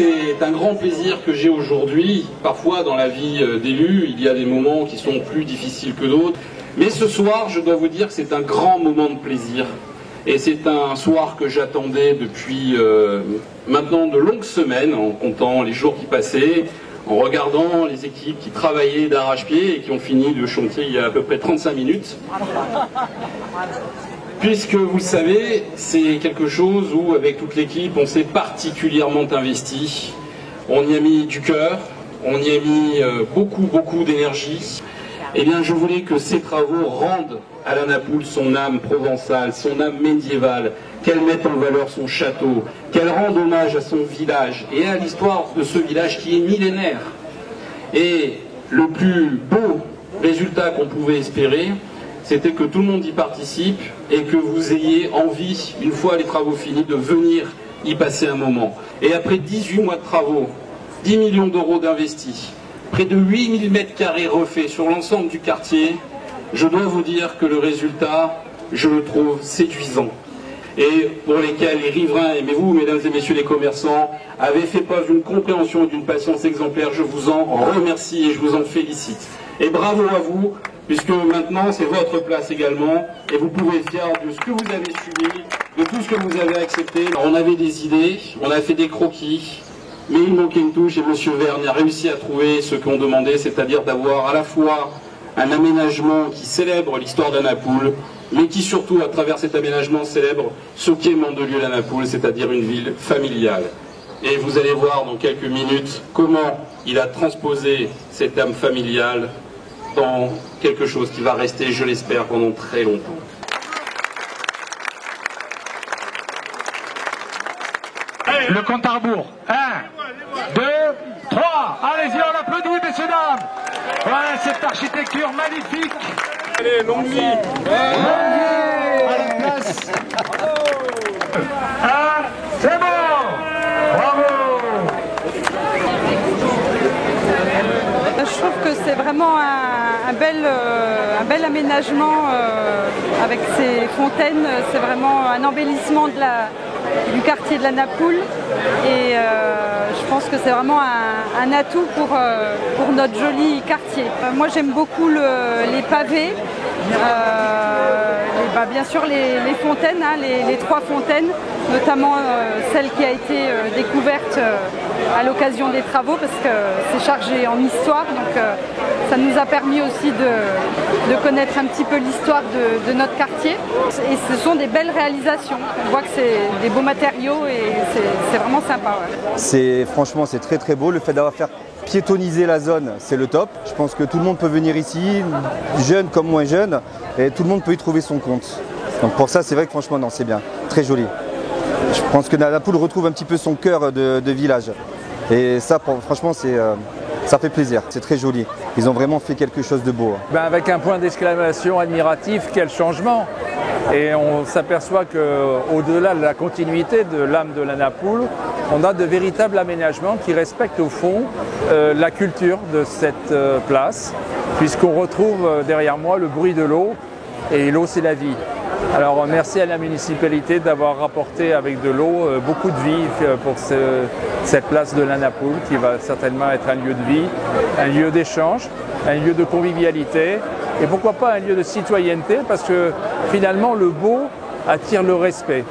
c'est un grand plaisir que j'ai aujourd'hui. Parfois, dans la vie d'élu, il y a des moments qui sont plus difficiles que d'autres. Mais ce soir, je dois vous dire que c'est un grand moment de plaisir. Et c'est un soir que j'attendais depuis maintenant de longues semaines, en comptant les jours qui passaient, en regardant les équipes qui travaillaient d'arrache-pied et qui ont fini le chantier il y a à peu près 35 minutes. Puisque vous le savez, c'est quelque chose où, avec toute l'équipe, on s'est particulièrement investi. On y a mis du cœur, on y a mis beaucoup d'énergie. Eh bien, je voulais que ces travaux rendent à la Napoule son âme provençale, son âme médiévale, qu'elle mette en valeur son château, qu'elle rende hommage à son village et à l'histoire de ce village qui est millénaire. Et le plus beau résultat qu'on pouvait espérer, c'était que tout le monde y participe et que vous ayez envie, une fois les travaux finis, de venir y passer un moment. Et après 18 mois de travaux, 10 millions d'euros d'investis, près de 8000 mètres carrés refaits sur l'ensemble du quartier, je dois vous dire que le résultat, je le trouve séduisant. Et pour lesquels les riverains, et vous, mesdames et messieurs les commerçants, avez fait preuve d'une compréhension et d'une patience exemplaire, je vous en remercie et je vous en félicite. Et bravo à vous, puisque maintenant c'est votre place également, et vous pouvez être fiers de ce que vous avez subi, de tout ce que vous avez accepté. Alors, on avait des idées, on a fait des croquis, mais il manquait une touche et M. Verne a réussi à trouver ce qu'on demandait, c'est-à-dire d'avoir à la fois un aménagement qui célèbre l'histoire de la Napoule, mais qui surtout, à travers cet aménagement, célèbre ce qu'est Mandelieu la Napoule, c'est-à-dire une ville familiale. Et vous allez voir dans quelques minutes comment il a transposé cette âme familiale dans quelque chose qui va rester, je l'espère, pendant très longtemps. Le compte à rebours. 1, 2, 3. Allez-y, on applaudit, messieurs, dames. Ouais, cette architecture magnifique. Allez, longue vie. Longue vie à la place. C'est bon. Bravo. Je trouve que c'est vraiment un bel aménagement avec ces fontaines. C'est vraiment un embellissement du quartier de la Napoule. Et je pense que c'est vraiment un atout pour notre joli quartier. Moi j'aime beaucoup les pavés. Bien sûr les fontaines, hein, les 3 fontaines, notamment celle qui a été découverte à l'occasion des travaux parce que c'est chargé en histoire, donc ça nous a permis aussi de connaître un petit peu l'histoire de notre quartier. Et ce sont des belles réalisations, on voit que c'est des beaux matériaux et c'est vraiment sympa. Ouais. Franchement c'est très beau, le fait d'avoir fait piétonniser la zone, c'est le top. Je pense que tout le monde peut venir ici, jeune comme moins jeune, et tout le monde peut y trouver son compte. Donc pour ça, c'est vrai que franchement, non, c'est bien, très joli. Je pense que la Napoule retrouve un petit peu son cœur de village. Et ça, franchement, ça fait plaisir, c'est très joli. Ils ont vraiment fait quelque chose de beau. Avec un point d'exclamation admiratif, quel changement! Et on s'aperçoit qu'au-delà de la continuité de l'âme de la Napoule, on a de véritables aménagements qui respectent au fond la culture de cette place, puisqu'on retrouve derrière moi le bruit de l'eau, et l'eau c'est la vie. Alors merci à la municipalité d'avoir rapporté avec de l'eau beaucoup de vie pour cette place de la Napoule, qui va certainement être un lieu de vie, un lieu d'échange, un lieu de convivialité, et pourquoi pas un lieu de citoyenneté, parce que finalement le beau attire le respect.